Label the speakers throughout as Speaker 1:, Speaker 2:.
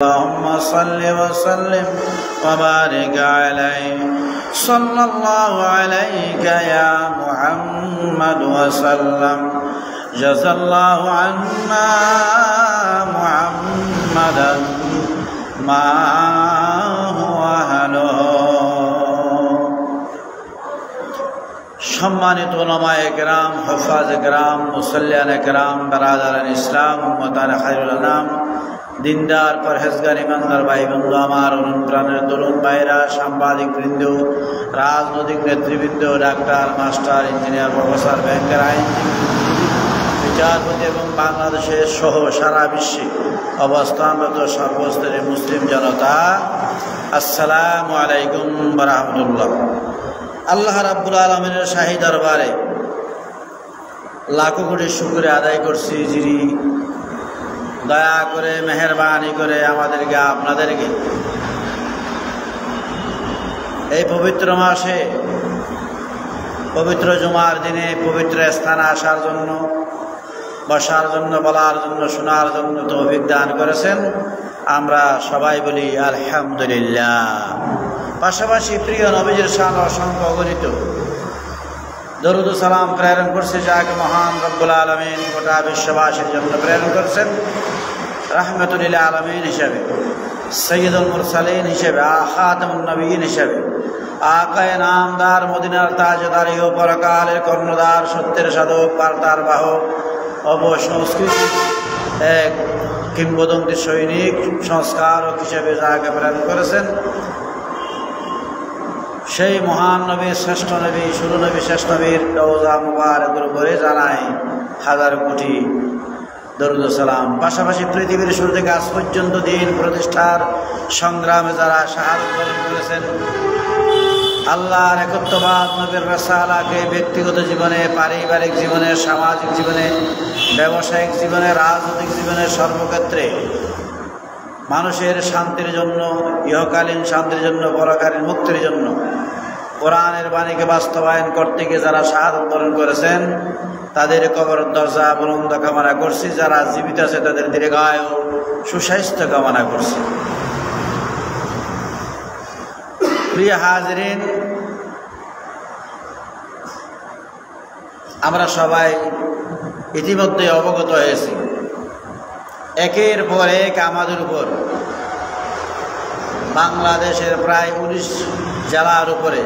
Speaker 1: اللهم صل وسلم وبارك عليه صلى الله عليك يا محمد وسلم جزا الله عنا محمدا ما هو أهله সম্মানিত উলামায়ে কেরাম, হুফাজ কেরাম, মুসল্লিয়ানে কেরাম, বারাদারান ইসলাম, উম্মতানে খায়রুল আনাম, দিনদার পরহেজগার ইমানদার ভাই বন্ধু আমার, অনুপ্রাণের তরুণ ভাইরা, সাংবাদিক বৃন্দ, রাজনৈতিক নেতৃবৃন্দ, ডাক্তার, মাস্টার, ইঞ্জিনিয়ার, প্রফেসর, ব্যাংকের আইনজীবী, বিচারপতি এবং বাংলাদেশের সহ সারা বিশ্বে অবস্থানরত সর্বস্তরের মুসলিম জনতা, আসসালামু আলাইকুম ওয়া রাহমাতুল্লাহ। আল্লাহ রাব্বুল আলামিনের শাহী দরবারে লাখো কোটি শুকরিয়া আদায় করছি, যিনি দয়া করে মেহেরবানি করে আমাদেরকে, আপনাদেরকে এই পবিত্র মাসে, পবিত্র জুমার দিনে পবিত্র স্থানে আসার জন্য, বসার জন্য, বলার জন্য, শোনার জন্য তৌফিক দান করেছেন। আমরা সবাই বলি আলহামদুলিল্লাহ। পাশাপাশি প্রিয় নবীজির শান অসংখ্য অগণিত দরুদ ও সালাম প্রেরণ করছে, যাকে মহান রব্বুল আলামিন গোটা বিশ্ববাসীর জন্য প্রেরণ করছেন রাহমাতুল লিল আলামিন হিসেবে, সৈয়দুল মুরসালিন হিসেবে, খাতামুন নবীয়িন হিসেবে, আকায়ে নামদার, মদিনার তাজদার, ও পরকালের কর্ণধার, সত্যের সাধক, বার্তার বাহক, অবসংস্কৃতি এক কিংবদন্তি সৈনিক, সংস্কারক হিসেবে যাকে প্রেরণ করেছেন, সেই মহান নবী, শ্রেষ্ঠ নবী, শুরু নবী, শেষ নবীর রওজা মুবারকের উপরে জানাই হাজার কোটি দরুদ ও সালাম। পাশাপাশি পৃথিবীর শুরু থেকে আজ পর্যন্ত দিন প্রতিষ্ঠার সংগ্রামে যারা শাহাদাত বরণ করেছেন, আল্লাহর একত্ববাদ, নবীর রাসালাকে ব্যক্তিগত জীবনে, পারিবারিক জীবনে, সামাজিক জীবনে, ব্যবসায়িক জীবনে, রাজনৈতিক জীবনে, সর্বক্ষেত্রে মানুষের শান্তির জন্য, ইহকালীন শান্তির জন্য, পরকালীন মুক্তির জন্য কোরআনের বাণীকে বাস্তবায়ন করতে গিয়ে যারা শাহাদাত বরণ করেছেন, তাদের কবর দরজা বুলন্দ কামনা করছি। যারা জীবিত আছে তাদের দীর্ঘায়ু সুস্বাস্থ্য কামনা করছি। প্রিয় হাজরিন, আমরা সবাই ইতিমধ্যে অবগত হয়েছি, একের পর এক আমাদের উপর বাংলাদেশের প্রায় 19 জেলার উপরে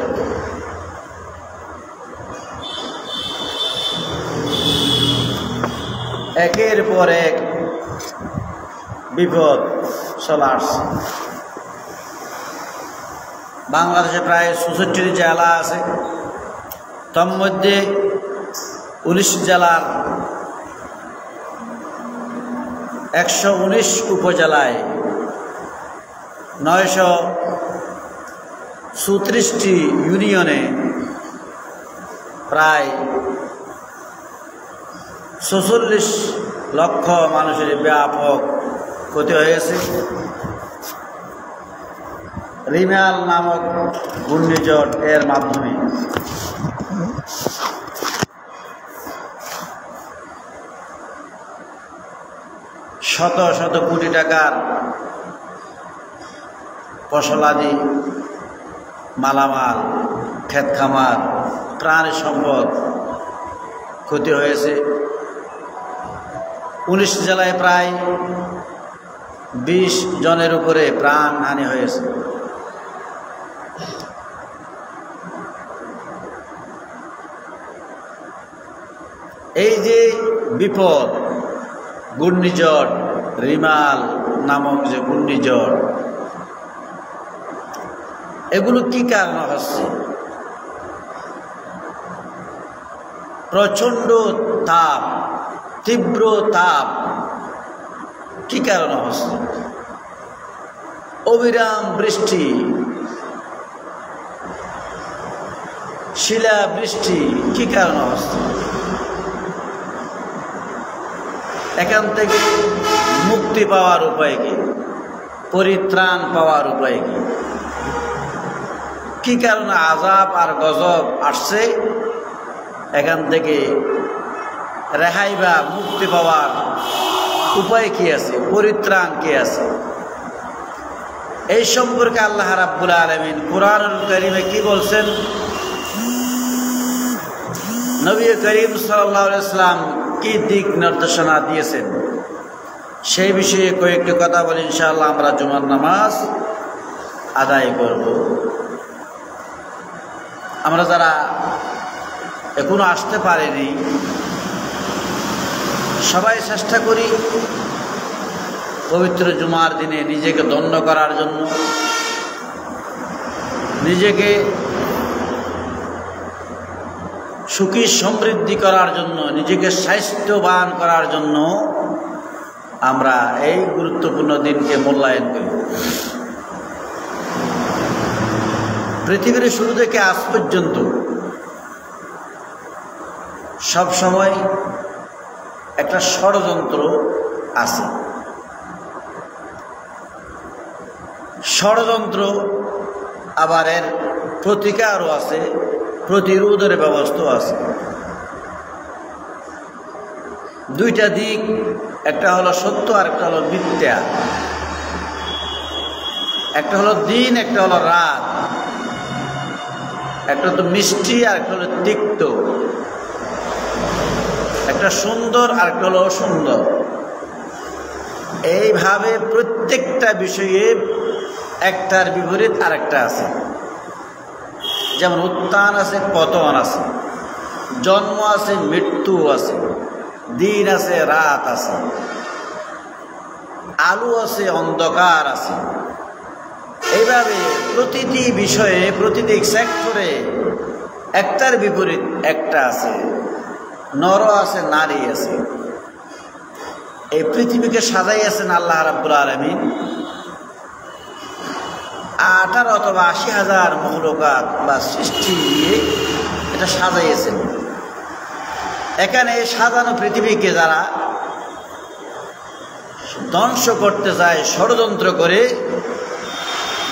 Speaker 1: একের পর এক বিপদ চলে আসছে। বাংলাদেশে প্রায় 64 জেলা আছে, তার মধ্যে 19 জেলার 119 উপজেলায় 934টি ইউনিয়নে প্রায় 46 লক্ষ মানুষের ব্যাপক ক্ষতি হয়েছে রিমাল নামক ঘূর্ণিঝড় এর মাধ্যমে। শত শত কোটি টাকার ফসলাদি, মালামাল, ক্ষেত খামার, প্রাণী সম্পদ ক্ষতি হয়েছে। 19 জেলায় প্রায় 20 জনের উপরে প্রাণহানি হয়েছে। এই যে বিপদ, ঘূর্ণিঝড় রিমাল নামক যে ঘূর্ণিঝড়, এগুলো কি কারণে হচ্ছে? প্রচণ্ড তাপ, তীব্র তাপ কি কারণে হচ্ছে? অবিরাম বৃষ্টি, শিলা বৃষ্টি কি কারণে হচ্ছে? এখান থেকে মুক্তি পাওয়ার উপায় কি? পরিত্রাণ পাওয়ার উপায় কি? কি কারণে আযাব আর গজব আসছে? এখান থেকে রেহাই বা মুক্তি পাওয়ার উপায় কি আছে? পরিত্রাণ কি আছে? এই সম্পর্কে আল্লাহ রাব্বুল আলামিন কুরআনুল কারীমে কি বলছেন? নবী করিম সাল্লাল্লাহু আলাইহি ওয়াসাল্লাম কি দিক নির্দেশনা দিয়েছেন সেই বিষয়ে কয়েকটি কথা বলি, ইনশাআল্লাহ আমরা জুমার নামাজ আদায় করব। আমরা যারা এখনো আসতে পারেনি সবাই চেষ্টা করি পবিত্র জুমার দিনে নিজেকে ধন্য করার জন্য, নিজেকে সুখী সমৃদ্ধি করার জন্য, নিজেকে স্বাস্থ্যবান করার জন্য আমরা এই গুরুত্বপূর্ণ দিনকে মূল্যায়ন করি। পৃথিবীর শুরু থেকে আজ পর্যন্ত সব সময় একটা ষড়যন্ত্র আছে। ষড়যন্ত্র আবার এর প্রতিকারও আছে, প্রতিরোধের ব্যবস্থাও আছে। দুইটা দিক, একটা হলো সত্য আর একটা হলো মিথ্যা, একটা হলো দিন, একটা হলো রাত, একটা তো মিষ্টি আর একটা হলো তিক্ত, একটা সুন্দর আর একটা হলো অসুন্দর। এইভাবে প্রত্যেকটা বিষয়ে একটার বিপরীত আরেকটা আছে। যেমন উত্থান আছে, পতন আছে, জন্ম আছে, মৃত্যু আছে, দিন আছে, রাত আছে, আলো আছে, অন্ধকার আছে। এইভাবে প্রতিটি বিষয়ে, প্রতিটি সেক্টরে একটার বিপরীত একটা আছে, নর আছে, নারী আছে। এই পৃথিবীকে সাজাইয়াছেন আল্লাহ রাব্বুল আলামিন 18 অথবা 80,000 মখলুকাত বা সৃষ্টি দিয়ে এটা সাজাইয়েছেন। এখানে সাজানো পৃথিবীকে যারা ধ্বংস করতে চায় ষড়যন্ত্র করে,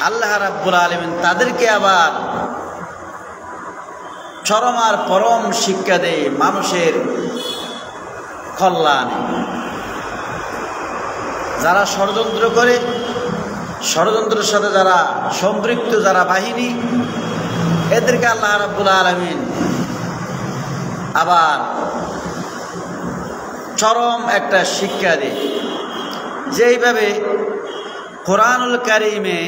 Speaker 1: আল্লাহ রাব্বুল আলামিন তাদেরকে আবার চরম আর পরম শিক্ষা দেয় মানুষের কল্যাণে। যারা ষড়যন্ত্র করে, ষড়যন্ত্রের সাথে যারা সম্পৃক্ত যারা বাহিনী, এদেরকে আল্লাহ রাব্বুল আলামিন আবার চরম একটা শিক্ষা দেয়। যেইভাবে কুরআনুল কারীমে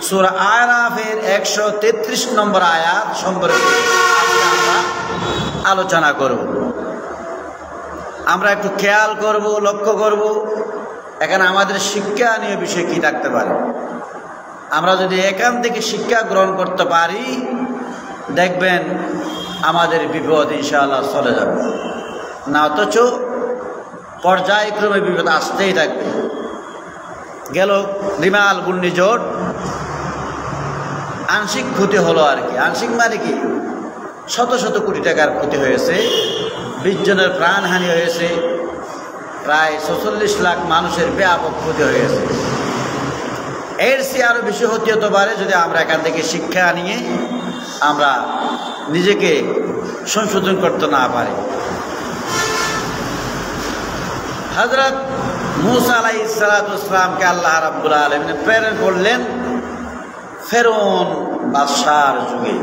Speaker 1: সূরা আরাফের 133 নম্বর আয়াত সম্পর্কে আমরা আলোচনা করব। আমরা একটু খেয়াল করব, লক্ষ্য করব এখানে আমাদের শিক্ষণীয় বিষয় কি থাকতে পারে। আমরা যদি এখান থেকে শিক্ষা গ্রহণ করতে পারি, দেখবেন আমাদের বিপদ ইনশাআল্লাহ চলে যাবে। না অথচ পর্যায়ক্রমে বিপদ আসতেই থাকবে। গেল রিমাল ঘূর্ণিঝড়, আংশিক ক্ষতি হলো আর কি। আংশিক মানে কি, শত শত কোটি টাকার ক্ষতি হয়েছে, 20 জনের প্রাণহানি হয়েছে, প্রায় 46 লাখ মানুষের ব্যাপক ক্ষতি হয়েছে। এর চেয়ে আরও বেশি ক্ষতি হতে পারে যদি আমরা এখান থেকে শিক্ষা নিয়ে আমরা নিজেকে সংশোধন করতে না পারি। হযরত মূসা আলাইহিস সালাতু ওয়াস সালামকে আল্লাহ রাব্বুল আলামিন প্রেরণ করলেন ফেরআউন বাদশার যুগে।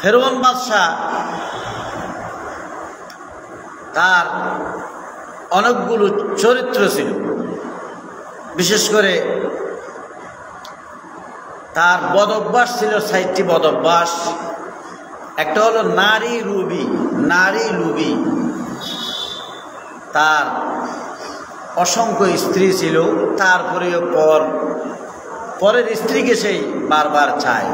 Speaker 1: ফেরআউন বাদশা তার অনেকগুলো চরিত্র ছিল, বিশেষ করে তার বদ অভ্যাস ছিল 60টি বদ অভ্যাস। একটা হলো নারী লুবি। তার অসংখ্য স্ত্রী ছিল, তারপরেও পরের স্ত্রীকে সেই বারবার চায়,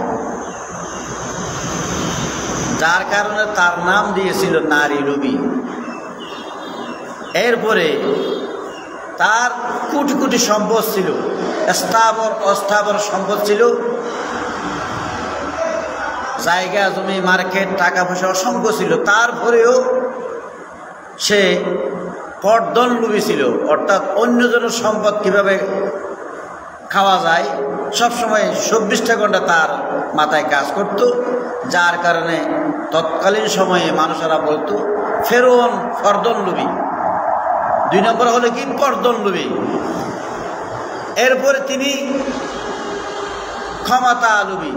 Speaker 1: যার কারণে তার নাম দিয়েছিল নারী লুবি। এরপরে তার কোটি কোটি সম্পদ ছিল, স্থাবর অস্থাবর সম্পদ ছিল, জায়গা জমি মার্কেট টাকা পয়সা অসংখ্য ছিল। তারপরেও সে পর্দন লুবি ছিল, অর্থাৎ অন্যজনের সম্পদ কিভাবে খাওয়া যায় সবসময় 24টা ঘন্টা তার মাথায় কাজ করত, যার কারণে তৎকালীন সময়ে মানুষেরা বলতো ফেরআউন পর্দন লুবি। 2 নম্বর হলো কি পর্দন লুবি। এরপরে তিনি ক্ষমতা লোভী,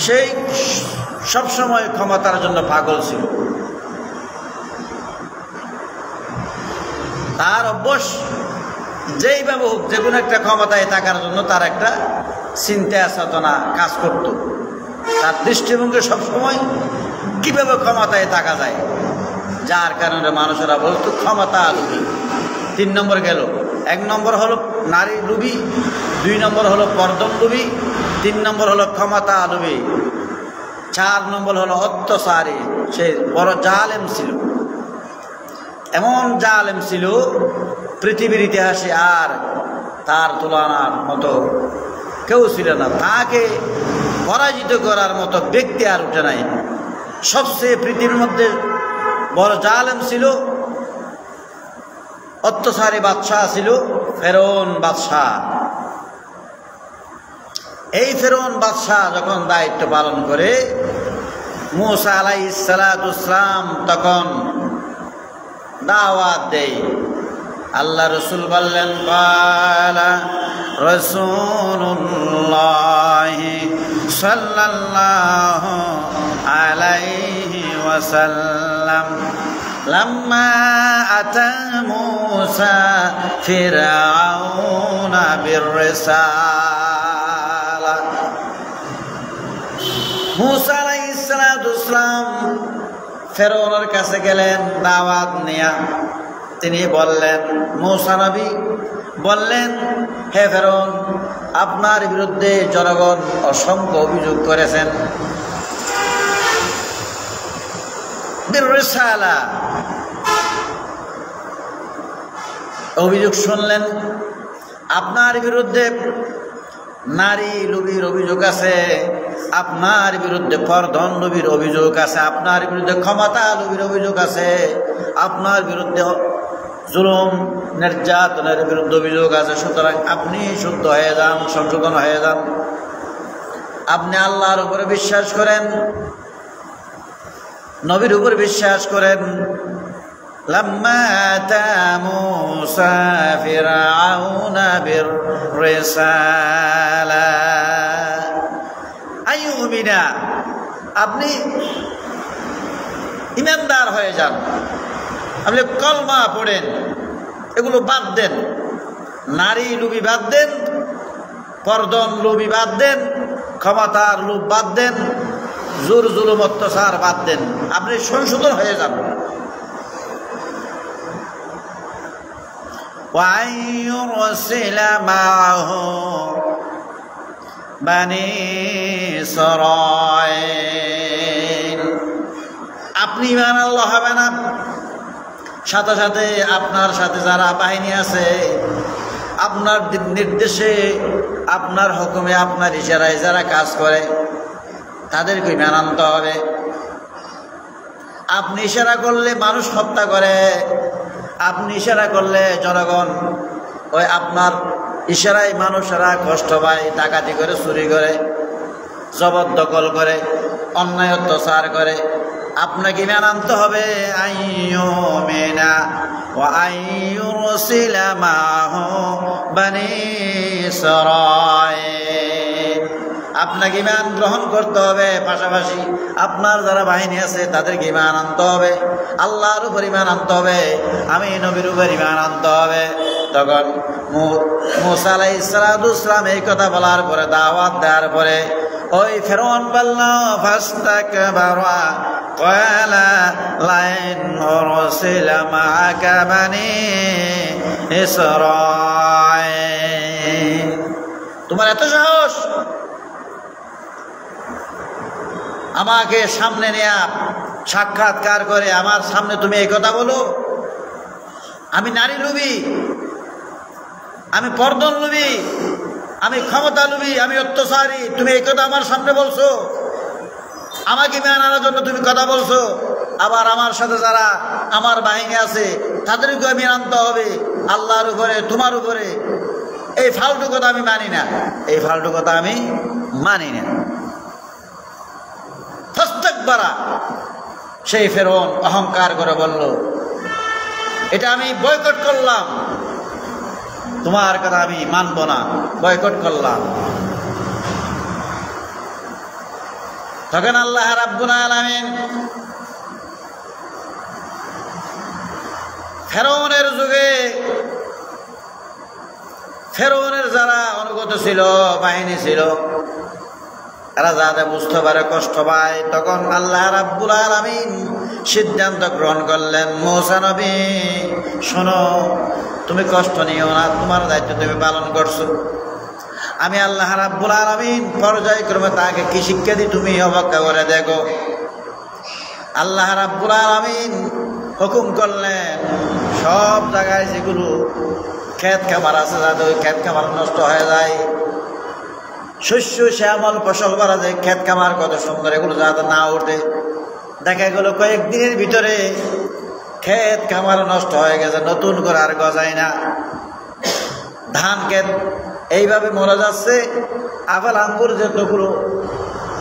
Speaker 1: সেই সবসময় ক্ষমতার জন্য পাগল ছিল। তার অভ্যাস যেইভাবে হোক যে কোনো একটা ক্ষমতায় থাকার জন্য তার একটা চিন্তা চেতনা কাজ করত। তার দৃষ্টিভঙ্গি সবসময় কিভাবে ক্ষমতায় থাকা যায়, যার কারণে মানুষেরা বলতো ক্ষমতা লোভী। 3 নম্বর গেল। 1 নম্বর হলো নারী লোভী, 2 নম্বর হলো পর্দন লোভী, 3 নম্বর হলো ক্ষমতা লোভী, 4 নম্বর হলো অত্যাচারী। সে বড় জালেম ছিল, এমন জালেম ছিল পৃথিবীর ইতিহাসে আর তার তুলনার মতো কেউ ছিল না। তাকে পরাজিত করার মতো ব্যক্তি আর উঠে নাই। সবচেয়ে পৃথিবীর মধ্যে বড় জালেম ছিল, অত্যাচারী বাদশাহ ছিল ফেরৌন বাদশাহ। এই ফেরৌন বাদশাহ যখন দায়িত্ব পালন করে, মূসা আলাইহিস সালাতু সালাম তখন দাওয়াত দেয়। আল্লাহ রসুল বললেন, ক্বালা রাসূলুল্লাহি সাল্লাল্লাহু আলাইহি ওয়াসাল্লাম লাম্মা আতা মূসা ফিরআউনা বিররিসালা। মূসা আলাইহিস সালাতু সালাম ফেরৌনের কাছে গেলেন দাওয়াত নিয়ে। তিনি বললেন, মূসা নবী বললেন, হে ফেরৌন, আপনার বিরুদ্ধে জনগণ অসংখ্য অভিযোগ করেছেন। বিররিসালা, অভিযোগ শুনলেন। আপনার বিরুদ্ধে নারী লোভীর অভিযোগ আছে, আপনার বিরুদ্ধে পর্দন লোভীর অভিযোগ আছে, আপনার বিরুদ্ধে ক্ষমতা লোভীর অভিযোগ আছে, আপনার বিরুদ্ধে জুলুম নির্যাতনের বিরুদ্ধে অভিযোগ আছে। সুতরাং আপনি শুদ্ধ হয়ে যান, সংশোধন হয়ে যান। আপনি আল্লাহর উপরে বিশ্বাস করেন, নবীর উপর বিশ্বাস করেন। লাম্মা আতা মূসা ফিরআউনা বিররিসালা আইয়ুমিনা, আপনি ইমানদার হয়ে যান, আপনি কলমা পড়েন, এগুলো বাদ দেন, নারী লোভী বাদ দেন, পর্দন লোভী বাদ দেন, ক্ষমতার লোভ বাদ দেন, জোর জুলুম অত্যাচার বাদ দেন, আপনি সংশোধন হয়ে যান। ওয়াইয়ুরসিলা মাহু বানি ইসরাঈল, আপনি ইমান আল্লাহ হবে না, সাথে সাথে আপনার সাথে যারা বাহিনী আছে, আপনার নির্দেশে, আপনার হুকুমে, আপনার ইশারায় যারা কাজ করে তাদেরকে ইমান আনতে হবে। আপনি ইশারা করলে মানুষ হত্যা করে, আপনি ইশারা করলে জনগণ ওই আপনার ইশারায় মানুষেরা কষ্ট পায়, ডাকাতি করে, চুরি করে, জবরদখল করে, অন্যায় অত্যাচার করে। আপনাকে ইমান আনতে হবে। আইয়ুমিনা ওয়া আইয়ুরসিলা মাহু বানি ইসরাঈল, আপনাকে ইমান গ্রহণ করতে হবে, পাশাপাশি আপনার যারা বাহিনী আছে তাদেরকে ইমান আনতে হবে, আল্লাহর উপর ইমান আনতে হবে, আমি নবীর উপর ইমান আনতে হবে। তখন মূসা আলাইহিস সালাম এই কথা বলার পরে, দাওয়াত দেওয়ার পরে, ওই ফেরআউন বলল, ফাস্তাকবারা ক্বালা লাইন উরসিলা মাআকা বানি ইসরাঈল, তোমার এত সাহস, আমাকে সামনে নেয়া সাক্ষাৎকার করে আমার সামনে তুমি এই কথা বলো? আমি নারী লোভী, আমি পর্দন লোভী, আমি ক্ষমতা লোভী, আমি অত্যাচারী, তুমি এই কথা আমার সামনে বলছো? আমাকে ইমান আনার জন্য তুমি কথা বলছো, আবার আমার সাথে যারা আমার বাহিনী আছে তাদেরকে আমি আনতে হবে আল্লাহর উপরে, তোমার উপরে। এই ফালতু কথা আমি মানি না, এই ফালতু কথা আমি মানি না। ফাস্তাকবারা, সেই ফেরআউন অহংকার করে বলল, এটা আমি বয়কট করলাম, তোমার কথা আমি মানব না, বয়কট করলাম। তখন আল্লাহ রাব্বুল আলামিন ফেরাউনের যুগে ফেরাউনের যারা অনুগত ছিল, বাহিনী ছিল, এরা যাতে বুঝতে পারে, কষ্ট পায়, তখন আল্লাহ রাব্বুল আলামিন সিদ্ধান্ত গ্রহণ করলেন, মূসা নবী শোনো, তুমি কষ্ট নিও না, তোমার দায়িত্ব তুমি পালন করছো। আমি আল্লাহ রাব্বুল আলামিন পর্যায়ক্রমে তাকে কি শিক্ষা দিই তুমি অপেক্ষা করে দেখো। আল্লাহ রাব্বুল আলামিন হুকুম করলেন, সব জায়গায় যেগুলো ক্ষেত খামার আছে যাতে ওই ক্ষেত খামার নষ্ট হয়ে যায়, শস্য শ্যামল ফসল করা যায়, ক্ষেত খামার কত সুন্দর, এগুলো যাতে না ওঠে। দেখা গেল কয়েকদিনের ভিতরে ক্ষেত খামার নষ্ট হয়ে গেছে, নতুন করে আর গজায় না, ধান ক্ষেত এইভাবে মরে যাচ্ছে। আপেল আঙ্গুর যেগুলো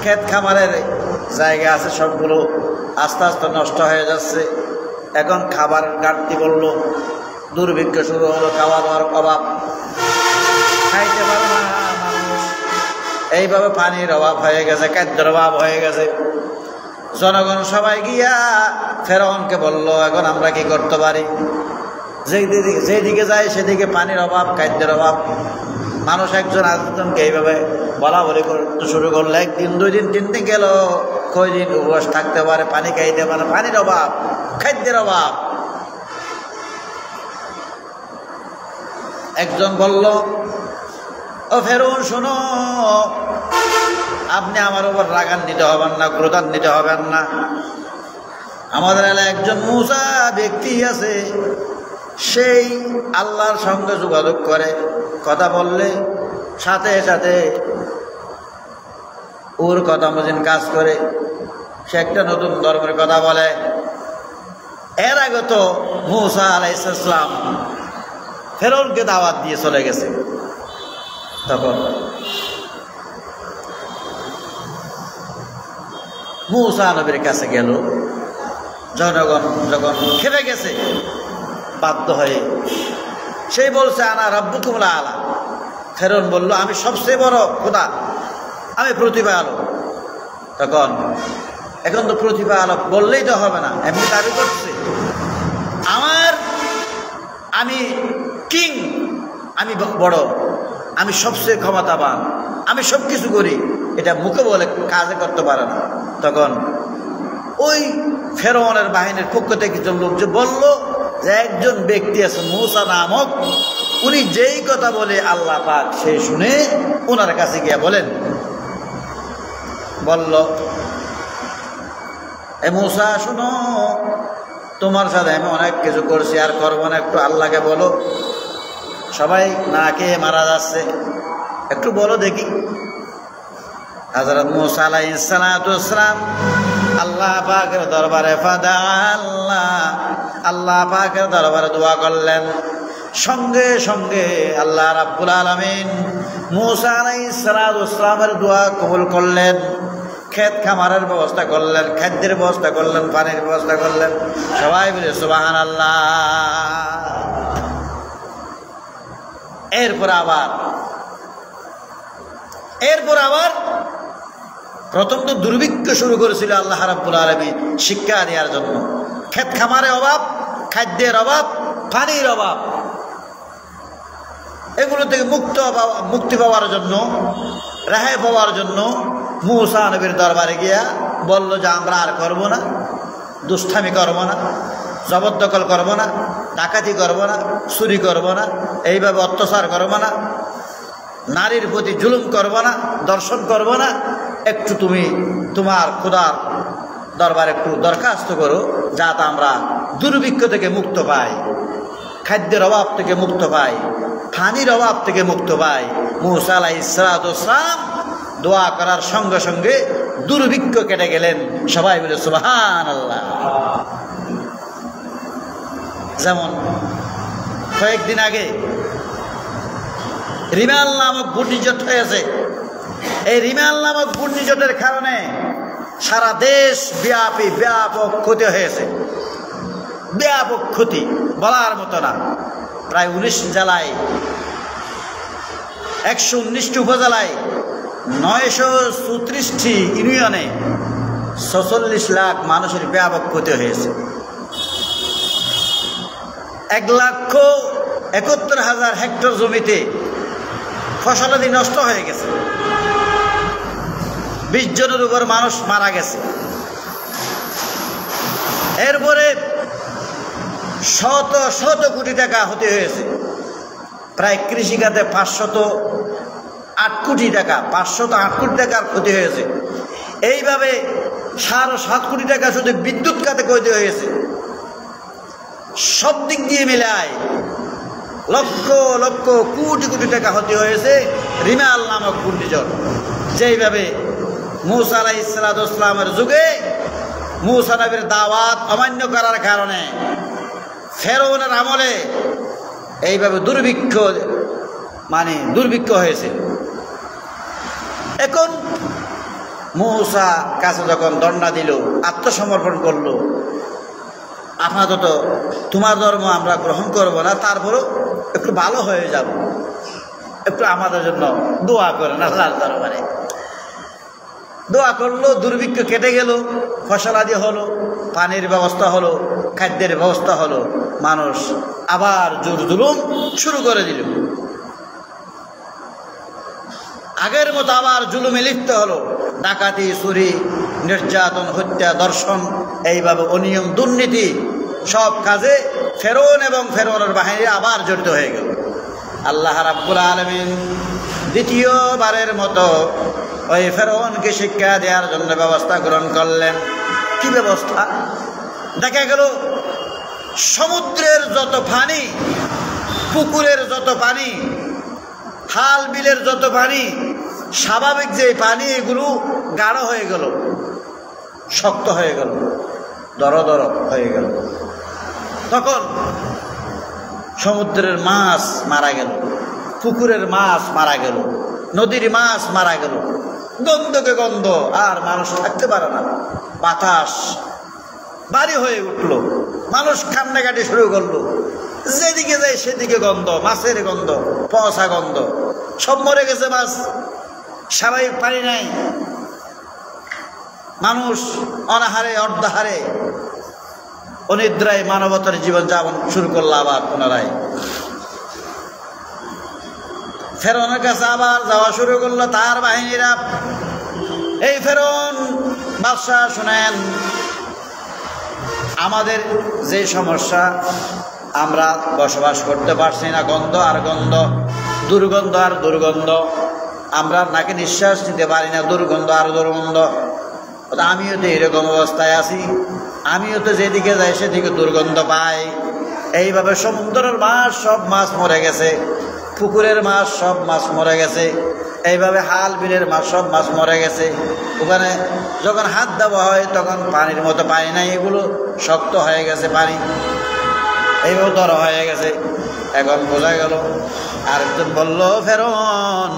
Speaker 1: ক্ষেত খামারের জায়গা আছে সবগুলো আস্তে আস্তে নষ্ট হয়ে যাচ্ছে। এখন খাবার ঘাটতি পড়লো, দুর্ভিক্ষ শুরু হলো, খাওয়া দাওয়ার অভাব, খাইতে পারে না মানুষ, এইভাবে পানির অভাব হয়ে গেছে, খাদ্যের অভাব হয়ে গেছে। জনগণ সবাই গিয়া ফেরাউনকে বলল, এখন আমরা কি করতে পারি? যেদিকে যায় সেদিকে পানির অভাব, খাদ্যের অভাব। মানুষ একজন আরেকজনকে এইভাবে বলা বলি করতে শুরু করলো। একদিন, 2 দিন, 3 দিন গেল, কয়দিন উপবাস থাকতে পারে, পানি খাইতে পারে, পানির অভাব, খাদ্যের অভাব। একজন বলল, ও ফেরাউন শোনো, আপনি আমার উপর রাগান্বিত হবেন না, ক্রোধান্বিত হবেন না। আমাদের এলাকায় একজন মূসা ব্যক্তি আছে, সেই আল্লাহর সঙ্গে যোগাযোগ করে, কথা বললে সাথে সাথে ওর কথা মতন কাজ করে, সে একটা নতুন ধর্মের কথা বলে। এর আগে তো মূসা আলাইহিস সালাম ফেরাউনকে দাওয়াত দিয়ে চলে গেছে। তখন মূসা নবীর কাছে গেল, জনগণ যখন খেপে গেছে বাধ্য হয়ে, সেই বলছে আনা রাব্বুকুমুল আলা। ফেরাউন বলল, আমি সবচেয়ে বড় খোদা, আমি প্রতিপালক। তখন এখন তো প্রতিপালক বললেই তো হবে না, এমনি দাবি করছে আমি কিং, আমি বড়, আমি সবচেয়ে ক্ষমতাবান, আমি সব কিছু করি, এটা মুখে বলে কাজে করতে পারে না। তখন ওই ফেরাউনের বাহিনীর পক্ষ থেকে কিছু লোক যে বলল যে একজন ব্যক্তি আছে মূসা নামক, উনি যেই কথা বলে আল্লাহ পাক সেই শুনে ওনার কাছে গিয়ে বলেন, বলল, এ মূসা শুনো, তোমার সাথে আমি অনেক কিছু করছি, আর করবো না, একটু আল্লাহকে বলো। সবাই না খেয়ে মারা যাচ্ছে, একটু বলো দেখি। হযরত মূসা আলাইহিস সালাম আল্লাহ পাকের দরবারে আল্লাহ পাকের দরবারে দোয়া করলেন। সঙ্গে সঙ্গে আল্লাহ রাব্বুল আলামিন মূসা আলাইহিস সালামের দোয়া কবুল করলেন। ক্ষেত খামারের ব্যবস্থা করলেন, খাদ্যের ব্যবস্থা করলেন, পানির ব্যবস্থা করলেন। সবাই বলে সুবহানাল্লাহ। এরপর আবার প্রথম তো দুর্ভিক্ষ শুরু করেছিল আল্লাহ রাব্বুল আলামিন শিক্ষা দেওয়ার জন্য। ক্ষেত খামারের অভাব, খাদ্যের অভাব, পানির অভাব, এগুলো থেকে মুক্তি পাওয়ার জন্য, রেহাই পাওয়ার জন্য মূসা নবীর দরবারে গিয়া বলল যে আমরা আর করবো না, দুষ্টামি করবো না, জবরদখল করবো না, ডাকাতি করবো না, চুরি করবো না, এইভাবে অত্যাচার করবো না, নারীর প্রতি জুলুম করবো না, দর্শন করবো না। একটু তুমি তোমার খোদার দরবারে একটু দরখাস্ত করো, যাতে আমরা দুর্ভিক্ষ থেকে মুক্ত পাই, খাদ্যের অভাব থেকে মুক্ত পাই, পানির অভাব থেকে মুক্ত পাই। মূসা আলাইহিস সালাম দোয়া করার সঙ্গে সঙ্গে দুর্ভিক্ষ কেটে গেলেন। সবাই বলে সুবহানাল্লাহ। যেমন কয়েকদিন আগে রিমাল নামক ঘূর্ণিঝড় হয়েছে। এই রিমাল নামক ঘূর্ণিঝড়ের কারণে সারা দেশ ব্যাপী ব্যাপক ক্ষতি হয়েছে, ব্যাপক ক্ষতি। বলার মতো না। প্রায় 19 জেলায় 119টি উপজেলায় 934টি ইউনিয়নে 46 লাখ মানুষের ব্যাপক ক্ষতি হয়েছে। 1,71,000 হেক্টর জমিতে ফসলাদি নষ্ট হয়ে গেছে। 20 জনের উপর মানুষ মারা গেছে। এরপরে শত শত কোটি টাকা ক্ষতি হয়েছে। প্রায় কৃষিখাতে 508 কোটি টাকা, 508 কোটি টাকার ক্ষতি হয়েছে। এইভাবে 7.5 কোটি টাকা শুধু বিদ্যুৎ খাতে ক্ষতি হয়েছে। সব দিক দিয়ে মিলায় লক্ষ লক্ষ কোটি কোটি টাকা ক্ষতি হয়েছে রিমাল নামক ঘূর্ণিঝড়। যেইভাবে মূসা আলাইহিস সালামের যুগে মূসা নবীর দাওয়াত অমান্য করার কারণে ফেরাউনের আমলে এইভাবে দুর্ভিক্ষ হয়েছে। এখন মূসা কাছে যখন দণ্ডা দিল, আত্মসমর্পণ করলো, আপাতত তোমার ধর্ম আমরা গ্রহণ করব না, তারপরও একটু ভালো হয়ে যাব, একটু আমাদের জন্য দোয়া করেন আল্লাহর দরবারে। দোয়া করলো, দুর্ভিক্ষ কেটে গেল, ফসলাদি হলো, পানির ব্যবস্থা হলো, খাদ্যের ব্যবস্থা হলো। মানুষ আবার জোর জুলুম শুরু করে দিল। আগের মতো আবার জুলুমে লিপ্ত হলো। ডাকাতি, চুরি, নির্যাতন, হত্যা, ধর্ষণ, এইভাবে অনিয়ম, দুর্নীতি সব কাজে ফেরাউন এবং ফেরাউনের বাহিনী আবার জড়িত হয়ে গেল। আল্লাহ রাব্বুল আলামিন দ্বিতীয়বারের মতো ওই ফেরাউনকে শিক্ষা দেওয়ার জন্য ব্যবস্থা গ্রহণ করলেন। কি ব্যবস্থা? দেখা গেল সমুদ্রের যত পানি, পুকুরের যত পানি, খাল বিলের যত পানি, স্বাভাবিক যে পানি, এগুলো গাঢ় হয়ে গেল, শক্ত হয়ে গেল, দর হয়ে গেল। তখন সমুদ্রের মাছ মারা গেল, পুকুরের মাছ মারা গেল, নদীর মাছ মারা গেল। গন্ধকে গন্ধ, আর মানুষ থাকতে পারে না। বাতাস ভারী হয়ে উঠলো, মানুষ কান্নাকাটি শুরু করলো। যেদিকে যায় সেদিকে গন্ধ, মাছের গন্ধ, পচা গন্ধ, সব মরে গেছে মাছ, স্বাভাবিক পানি নাই। মানুষ অনাহারে, অর্ধাহারে, অনিদ্রায় মানবতার জীবন যাপন শুরু করলো আবার পুনরায়। ফেরাউনের কাছে আবার যাওয়া শুরু করলো তার বাহিনীরা। এই ফেরাউন বাদশা, শুনেন, আমাদের যে সমস্যা, আমরা বসবাস করতে পারছি না, গন্ধ আর গন্ধ, দুর্গন্ধ আর দুর্গন্ধ, আমরা নাকি নিঃশ্বাস নিতে পারি না, দুর্গন্ধ আর দুর্গন্ধ। আমিও তো এরকম অবস্থায় আছি, আমিও তো যেদিকে যাই সেদিকে দুর্গন্ধ পাই। এইভাবে সমুদ্রের মাছ, সব মাছ মরে গেছে, পুকুরের মাছ, সব মাছ মরে গেছে। এইভাবে হাল বিলের মাছ, সব মাছ মরে গেছে। ওখানে যখন হাত দেওয়া হয় তখন পানির মতো পানি নাই, এগুলো শক্ত হয়ে গেছে পানি, এইভাবে দর হয়ে গেছে। এখন বোঝা গেল। আরেকজন বলল, ফেরাউন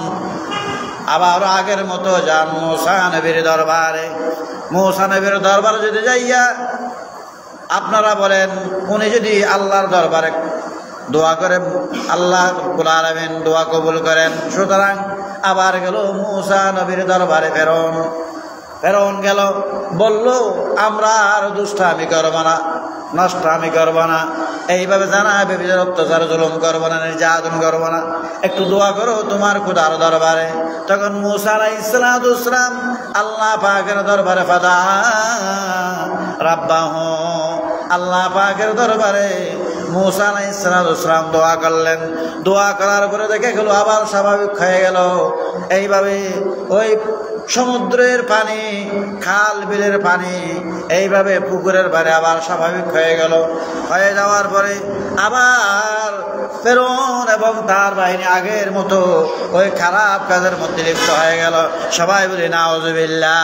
Speaker 1: আবার আগের মতো যান মূসা নবীর দরবারে। মূসা নবীর দরবারে যদি যাইয়া আপনারা বলেন, উনি যদি আল্লাহর দরবারে দোয়া করে, আল্লাহ রাব্বুল আলামিন দোয়া কবুল করেন। সুতরাং আবার গেল মূসা নবীর দরবারে ফেরাউন গেল, বলল, আমরা আর দুষ্টামি করব না, নষ্টামি করব না, এইভাবে জানাবে অত্যাচার জুলুম করবো না, নির্যাতন করবো না, একটু দোয়া করো তোমার খোদার দরবারে। তখন মূসা আলাইহিস সালাম আল্লাহ পাকের দরবারে ফাদা রাব্বাহু, আল্লাহ পাকের দরবারে মূসা আলাইহিস সালাম দোয়া করলেন। দোয়া করার পরে দেখে গেল আবার স্বাভাবিক হয়ে গেল। এইভাবে ওই সমুদ্রের পানি, খাল বিলের পানি, এইভাবে পুকুরের পানি আবার স্বাভাবিক হয়ে গেল। হয়ে যাওয়ার পরে আবার ফেরাউন এবং তার বাহিনী আগের মতো ওই খারাপ কাজের মধ্যে লিপ্ত হয়ে গেল। সবাই বলি নাউযুবিল্লাহ।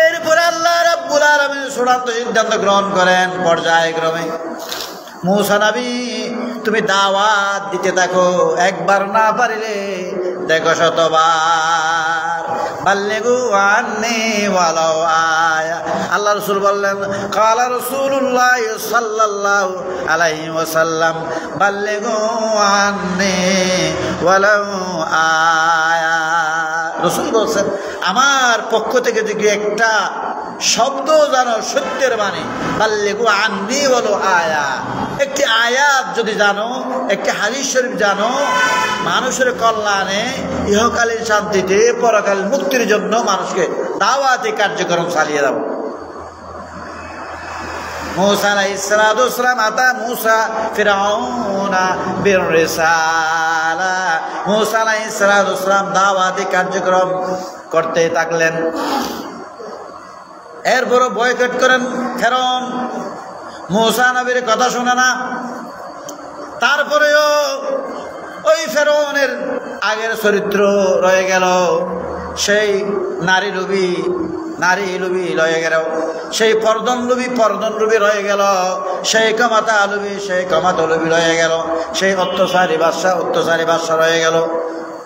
Speaker 1: এরপরে আল্লাহ রাব্বুল আলামিন চূড়ান্ত সিদ্ধান্ত গ্রহণ করেন পর্যায়ক্রমে। মূসা নবী, তুমি দাওয়াত দিতে থাকো, একবার না পারিলে দেখো শতবার। বাল্লিগু আন্নি ওয়ালাউ আয়া। আল্লাহ রাসূল বললেন, ক্বালা রাসূলুল্লাহ সাল্লাল্লাহু আলাইহি ওয়াসাল্লাম, বাল্লিগু আন্নি ওয়ালাউ আয়া। রাসূল বলেন, আমার পক্ষ থেকে যদি একটা শব্দ জানো সত্যের বাণী, বাল্লিগু আন্নি ওয়ালাউ আয়া, একটি আয়াত যদি জানো, একটি হাদিস শরীফ জানো, মানুষের কল্যাণে, ইহকালীন শান্তিতে, পরকালীন মুক্তির জন্য মানুষকে দাওয়াতি কার্যক্রম চালিয়ে দাও। मूसा अलैहिस्सलाम आता मूसा फिरौना बिररिसाला। मूसा अलैहिस्सलाम दाওয়াতি কার্যক্রম করতে থাকলেন। এরপর বয়কট করেন ফেরাউন, मूसा নবীর কথা শুনে না। তারপরেও ওই ফেরাউনের আগের চরিত্র রয়ে গেল, সেই নারী লুবি রয়ে গেল, সেই পর্দন লুবি রয়ে গেল, সেই কমাতা লুবি রয়ে গেল, সেই অত্যাচারী বাদশা রয়ে গেল।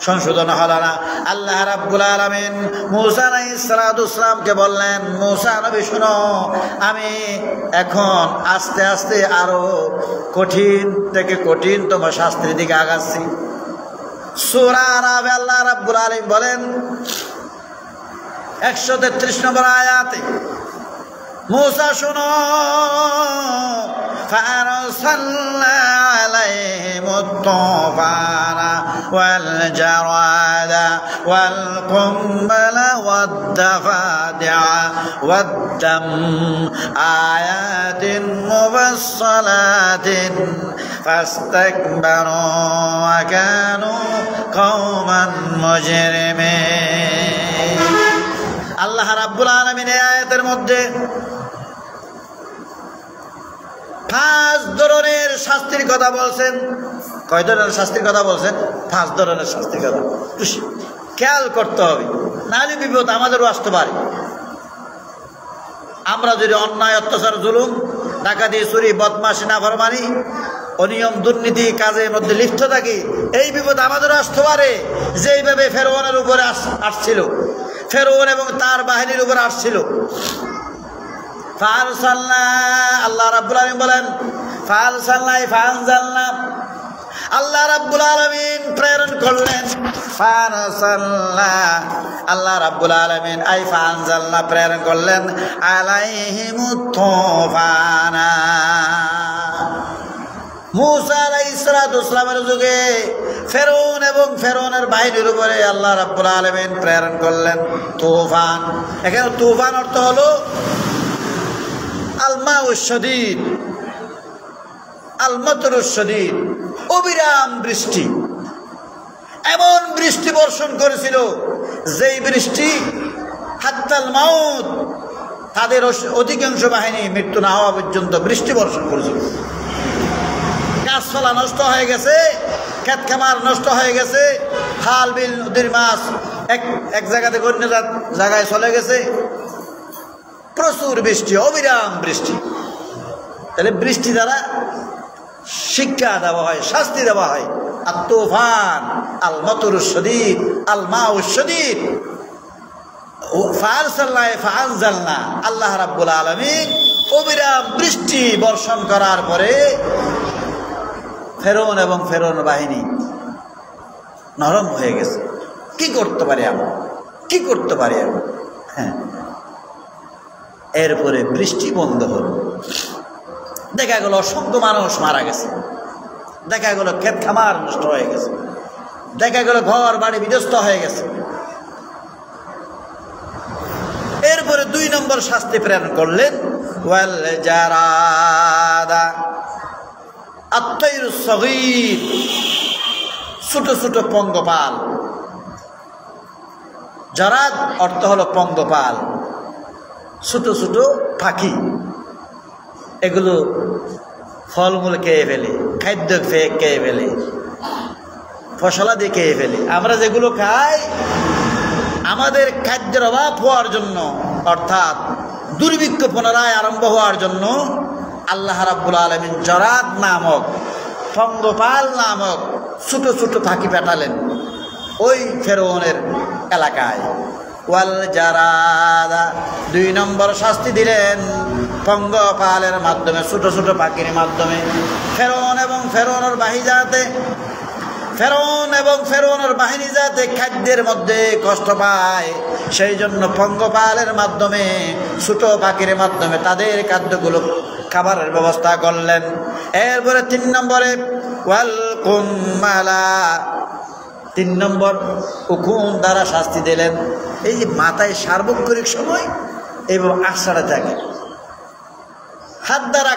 Speaker 1: সংশোধন হলো না। আল্লাহ রাব্বুল আলামিন মূসা আলাইহিসসালামকে বললেন, মূসা নবী শুনো, আমি এখন আস্তে আস্তে আরো কঠিন থেকে কঠিনতম শাস্তির দিকে আগাচ্ছি। সূরা আরাফে আল্লাহ রাব্বুল আলামিন বলেন 133 নম্বর আয়াতে, মূসা শুনো, فأرسلنا عليهم الطوفان والجراد والقمل والضفادع والدم آيات مفصلات فاستكبروا وكانوا قوما مجرمين। আল্লাহ রাব্বুল আলামিন এই আয়াতের মধ্যে 5 ধরনের শাস্তির কথা বলছেন। কয় ধরনের শাস্তির কথা বলছেন? 5 ধরনের শাস্তির কথা খেয়াল করতে হবে, নাহলে বিপদ আমাদেরও আসতে পারে। আমরা যদি অন্যায়, অত্যাচার, জুলুম, ডাকাতি, চুরি, বদমাশি, নাফরমানি, অনিয়ম, দুর্নীতি কাজের মধ্যে লিপ্ত থাকি, এই বিপদ আমাদেরও আসতে পারে। যেইভাবে ফেরাউনের উপরে আসছিল, ফেরাউন এবং তার বাহিনীর উপর আসছিল। ফারসালনা, আল্লাহ রাব্বুল আলামিন বলেন, ফারসালনা ফানজালনা, আল্লাহ রাব্বুল আলামিন প্রেরণ করলেন। ফারসালনা, আল্লাহ রাব্বুল আলামিন ফানজালনা প্রেরণ করলেন আলাইহিমুত তুফানা। মূসা আলাইহিসসালামের যুগে ফেরাউন এবং ফেরাউনের বাহিনীর উপরে আল্লাহ রাব্বুল আলামিন প্রেরণ করলেন তুফান। এখানে তুফান অর্থ হলো আল-মাউশ-শদীদ, আল-মাতরুশ-শদীদ, অবিরাম বৃষ্টি। এমন বৃষ্টি বর্ষণ করেছিল, যেই বৃষ্টি হাত্তাল মাউত, তাদের অধিকাংশ বাহিনী মৃত্যু না হওয়া পর্যন্ত বৃষ্টি বর্ষণ করেছিল। গাছপালা নষ্ট হয়ে গেছে, ক্ষেত খামার নষ্ট হয়ে গেছে, খাল বিল নদীর মাছ এক জায়গা থেকে অন্য জায়গায় চলে গেছে। প্রচুর বৃষ্টি, অবিরাম বৃষ্টি। তাহলে বৃষ্টি দ্বারা শিক্ষা দেওয়া হয়, শাস্তি দেওয়া হয়। আর তুফান, আল মাতরুশ শদীদ, আল মাউশ শদীদ। ফারসালনা ফানজালনা, আল্লাহ রাব্বুল আলামিন অবিরাম বৃষ্টি বর্ষণ করার পরে ফেরাউন এবং ফেরাউন বাহিনী নরম হয়ে গেছে। কি করতে পারি আমরা, কি করতে পারি আমরা? হ্যাঁ, এরপরে বৃষ্টি বন্ধ হলো, দেখা গেল অসংখ্য মানুষ মারা গেছে, দেখা গেল ক্ষেত খামার নষ্ট হয়ে গেছে, দেখা গেল ঘর বাড়ি বিধ্বস্ত হয়ে গেছে। এরপরে 2 নম্বর শাস্তি প্রেরণ করলেন ওয়াল জারাদা, আত-তায়রুস সগীর, ছোট ছোট পঙ্গপাল। জারাদ অর্থ হলো পঙ্গপাল, ছোট ছোট পাখি। এগুলো ফলমূল খেয়ে ফেলে, খাদ্য খেয়ে ফেলে, ফসলাদি খেয়ে ফেলে। আমরা যেগুলো খাই, আমাদের খাদ্যের অভাব হওয়ার জন্য, অর্থাৎ দুর্ভিক্ষ পুনরায় আরম্ভ হওয়ার জন্য আল্লাহ রাব্বুল আলামিন জারাদ নামক, পঙ্গপাল নামক ছোট ছোট পাখি পাঠালেন ওই ফেরাউনের এলাকায়। ওয়াল জারাদা। 2 নম্বর শাস্তি দিলেন পঙ্গপালের মাধ্যমে, ছোট ছোট পাখির মাধ্যমে। ফেরৌন এবং ফেরৌনের বাহিনী যাতে খাদ্যের মধ্যে কষ্ট পায়, সেই জন্য পঙ্গপালের মাধ্যমে, ছোট পাখির মাধ্যমে তাদের খাদ্যগুলো খাবারের ব্যবস্থা করলেন। এরপরে 3 নম্বরে ওয়াল কুম্মালা, 3 নম্বর হুকুম দ্বারা শাস্তি দিলেন। এই যে মাথায় সার্বক্ষণিক সময় এবং আশাটা থাকে, হাত দ্বারা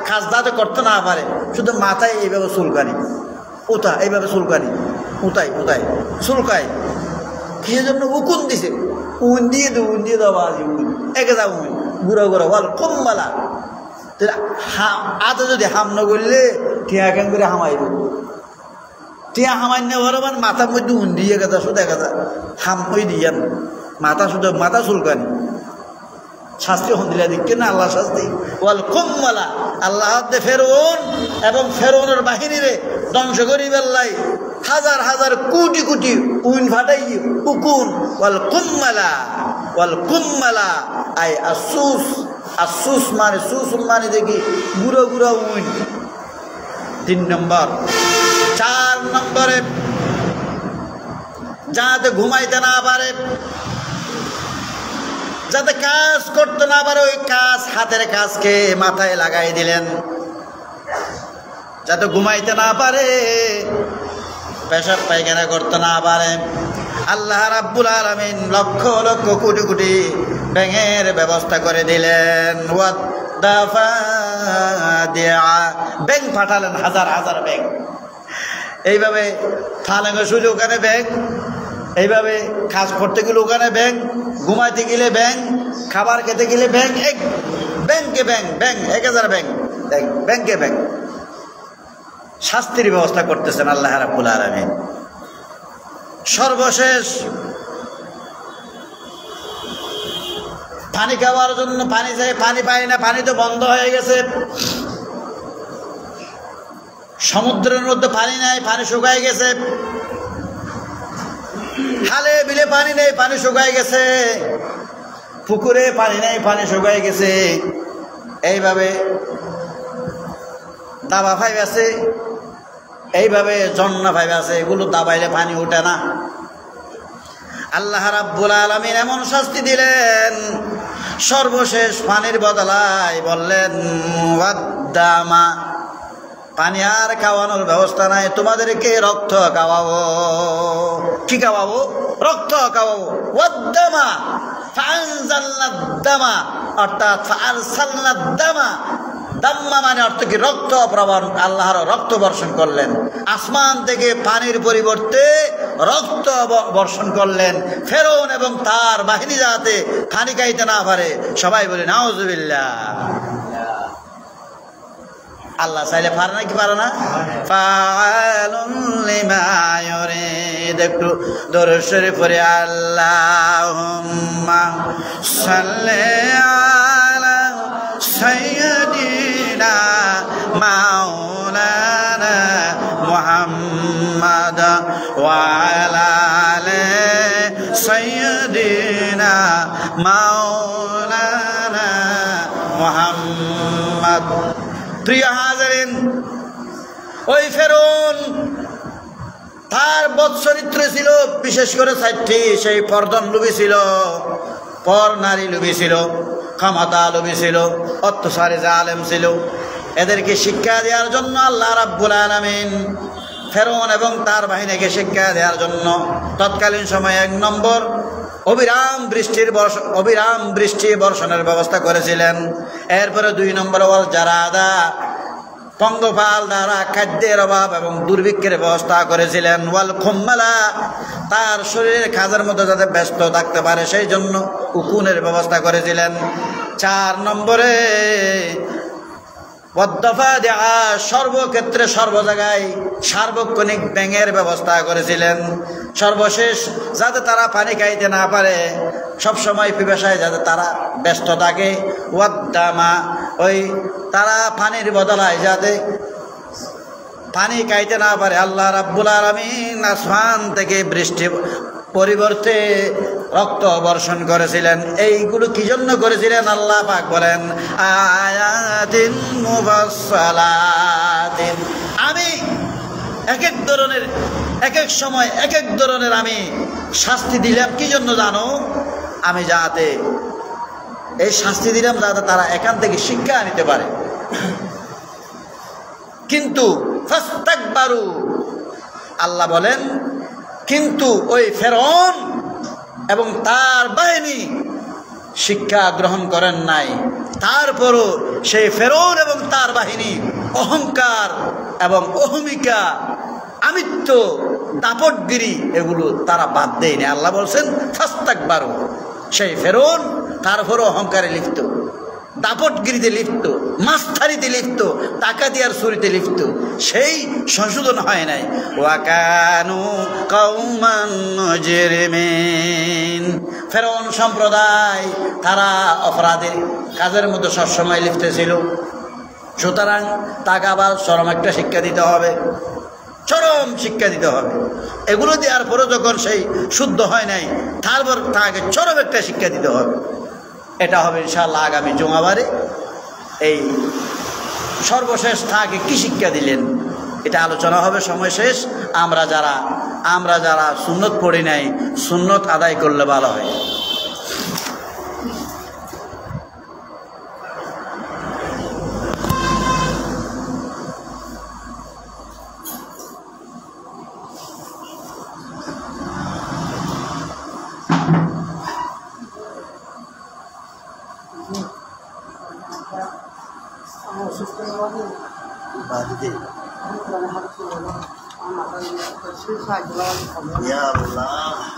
Speaker 1: কাজ যাতে করতে না পারে, শুধু মাথায় এইভাবে চুলকানি, এইভাবে চুলকানি, উতাই চুলকায়। কিসের জন্য? উকুন দিছে, উন দিয়ে দেওয়া আছে, একে যাবো গুঁড়ো ওয়াল কুম্মালা। আতে যদি হাম না করলে টিয়া কেন করে হামাইব, টিয়া হামান্য বরাবর মাথার মধ্যে উন দিয়ে গেছে, শুধু দেখা হাম ওই দিয়ান মাথা চুলকানি। শাস্তি হন দিলে দিক না আল্লাহ শাস্তি। ওয়াল কুম্মালা, আল্লাহ ফেরৌন এবং ফেরৌনের বাহিনীরে ধ্বংস করি বেল্লাই হাজার হাজার কোটি কোটি উইন ফাটাই উকুন। ওয়াল কুম্মালা আই আসুস মানে দেখি গুঁড়ো উইন। 3 নম্বর। 4 নম্বরে যাতে ঘুমাইতে না পারে, যাতে কাজ করতে না পারে, ওই হাতের কাজকে মাথায় লাগাই দিলেন, যাতে ঘুমাইতে না পারে, পেশাব পায়খানা করতে না পারে। আল্লাহ রাব্বুল আলামিন লক্ষ লক্ষ কোটি কোটি ব্যাঙের ব্যবস্থা করে দিলেন। ব্যাঙ পাঠালেন, হাজার হাজার ব্যাঙ। এইভাবে ফালেঙ্গে শুলে ওখানে ব্যাঙ, এইভাবে কাজ করতে গেলে ওখানে ব্যাঙ, ঘুমাইতে গেলে ব্যাঙ, খাবার খেতে গেলে ব্যাঙ, ব্যাংকে ব্যাঙ 1000 ব্যাংকে ব্যাঙ। শাস্তির ব্যবস্থা করতেছেন আল্লাহ রাব্বুল আলামিন। সর্বশেষ পানি খাওয়ার জন্য পানি চাই, পানি পাই না, পানি তো বন্ধ হয়ে গেছে। সমুদ্রের মধ্যে পানি নাই, পানি শুকায় গেছে। খালে বিলে পানি নেই, পানি শুকায় গেছে। পুকুরে পানি নেই, পানি শুকায় গেছে। এইভাবে দাবা ফাইভ আছে, এইভাবে জন্না ফাইভ আছে, এগুলো দাবাইলে পানি ওঠে না। আল্লাহ রাব্বুল আলামিন এমন শাস্তি দিলেন, সর্বশেষ পানির বদলায় বললেন ওয়াদ্দামা, পানি আর খাওয়ানোর ব্যবস্থা নাই, তোমাদেরকে রক্ত খাওয়াবো। কি খাওয়াবো? রক্ত খাওয়াবো। ওয়াদ্দামা ফাআনজালনা দামা, অর্থাৎ ফাআরসালনা দামা। দাম্মা মানে অর্থ কি? রক্ত প্রবাহ। আল্লাহর রক্ত বর্ষণ করলেন, আসমান থেকে পানির পরিবর্তে রক্ত বর্ষণ করলেন। ফেরৌন এবং তার বাহিনী যাতে পানি খাইতে না পারে। সবাই বলে নাউজুবিল্লাহ। আল্লাহ চাইলে পারে না, কি পারে না? ফাআলুন লিমা ইউরিদ। একটু দরুদ শরীফ পড়ে আল্লাহুম্মা সাল্লি আলা সাইয়্যিদিনা মাওলানা মুহাম্মাদ ওয়া আলা আলি সাইয়্যিদিনা মাওলানা মুহাম্মাদ। প্রিয় হাজারিন, ওই ফেরৌন তার বৎসরিত্র ছিল বিশেষ করে 4টি। সেই পরদন লোভী ছিল, পর নারী লোভী ছিল, ক্ষমতা লোভী ছিল, অত্যাচারী জালেম ছিল। এদেরকে শিক্ষা দেওয়ার জন্য আল্লাহ রাব্বুল আলামিন ফেরৌন এবং তার বাহিনীকে শিক্ষা দেওয়ার জন্য তৎকালীন সময়ে 1 নম্বর অবিরাম বৃষ্টি বর্ষণের ব্যবস্থা করেছিলেন। এরপরে 2 নম্বর ওয়াল জারাদা, পঙ্গপাল দ্বারা খাদ্যের অভাব এবং দুর্ভিক্ষের ব্যবস্থা করেছিলেন। ওয়াল কুম্মালা, তার শরীরের কাজের মধ্যে যাতে ব্যস্ত থাকতে পারে সেই জন্য উকুনের ব্যবস্থা করেছিলেন। 4 নম্বরে সর্বক্ষেত্রে সর্ব জায়গায় সার্বক্ষণিক ব্যাঙের ব্যবস্থা করেছিলেন। সর্বশেষ যাতে তারা পানি খাইতে না পারে, সবসময় পিপাসায় যাতে তারা ব্যস্ত থাকে। ওয়াদ্দামা, ওই তারা পানির বদলায় যাতে পানি খাইতে না পারে। আল্লাহ রাব্বুল আলামিন আসমান থেকে বৃষ্টি পরিবর্তে রক্ত বর্ষণ করেছিলেন। এইগুলো কি জন্য করেছিলেন? আল্লাহ পাক বলেন আয়াতিন মুফাসসালাতিন, আমি এক এক ধরনের এক এক সময় এক এক ধরনের আমি শাস্তি দিলাম। কি জন্য জানো? আমি যাতে এই শাস্তি দিলাম যাতে তারা এখান থেকে শিক্ষা নিতে পারে। কিন্তু ফাস্তাকবারু, আল্লাহ বলেন কিন্তু ওই ফেরআউন এবং তার বাহিনী শিক্ষা গ্রহণ করেন নাই। তারপরও সেই ফেরআউন এবং তার বাহিনী অহংকার এবং অহমিকা, আমিত্ব, দাপটগিরি এগুলো তারা বাদ দেয়নি। আল্লাহ বলছেন ফাস্তাকবারু, সেই ফেরআউন তারপরও অহংকারে লিপ্ত, দাপটগিরিতে লিপ্ত, মাস্তারিতে লিপ্ত, ডাকাতি আর চুরিতে লিপ্ত, সেই সংশোধন হয় নাই। ওয়াকানু কওমান মুজরিমিন, ফেরআউন সম্প্রদায় তারা অপরাধের কাজের মধ্যে সবসময় লিপ্ত ছিল। সুতরাং তাকে আবার চরম একটা শিক্ষা দিতে হবে, চরম শিক্ষা দিতে হবে। এগুলো দেওয়ার পরে যখন সেই শুদ্ধ হয় নাই, তারপর তাকে চরম একটা শিক্ষা দিতে হবে। এটা হবে ইনশাআল্লাহ আগামী জুমাবারে। এই সর্বশেষ তাকে কি শিক্ষা দিলেন এটা আলোচনা হবে সময় শেষ। আমরা যারা সুন্নত পড়ি নাই, সুন্নত আদায় করলে ভালো হয়। Ya Allah.